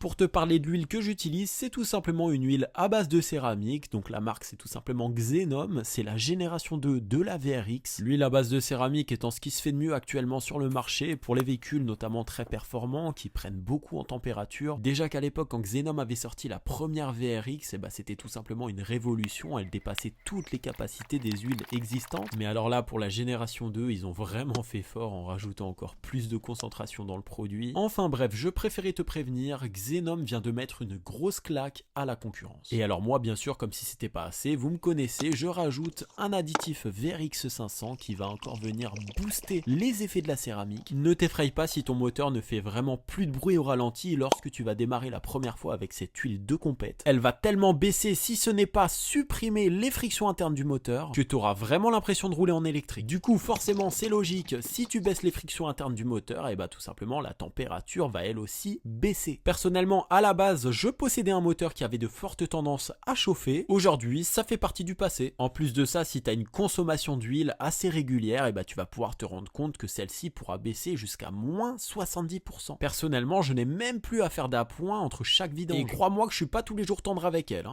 Pour te parler de l'huile que j'utilise, c'est tout simplement une huile à base de céramique, donc la marque c'est tout simplement Xenom, c'est la génération 2 de la VRX. L'huile à base de céramique étant ce qui se fait de mieux actuellement sur le marché pour les véhicules notamment très performants qui prennent beaucoup en température. Déjà qu'à l'époque quand Xenom avait sorti la première VRX, c'était tout simplement une révolution, elle dépassait toutes les capacités des huiles existantes. Mais alors là pour la génération 2, ils ont vraiment fait fort en rajoutant encore plus de concentration dans le produit. Enfin bref, je préférais te prévenir, Xenom vient de mettre une grosse claque à la concurrence. Et alors moi bien sûr, comme si c'était pas assez, vous me connaissez, je rajoute un additif VRX 500 qui va encore venir booster les effets de la céramique. Ne t'effraie pas si ton moteur ne fait vraiment plus de bruit au ralenti lorsque tu vas démarrer la première fois avec cette huile de compète. Elle va tellement baisser, si ce n'est pas supprimer les frictions internes du moteur, que tu auras vraiment l'impression de rouler en électrique. Du coup forcément c'est logique, si tu baisses les frictions internes du moteur, tout simplement la température va elle aussi baisser. Personnellement à la base je possédais un moteur qui avait de fortes tendances à chauffer. Aujourd'hui ça fait partie du passé. En plus de ça, si tu as une consommation d'huile assez régulière, tu vas pouvoir te rendre compte que celle-ci pourra baisser jusqu'à moins 70%. Personnellement je n'ai même plus à faire d'appoint entre chaque vidange. Et crois-moi que je suis pas tous les jours tendre avec elle.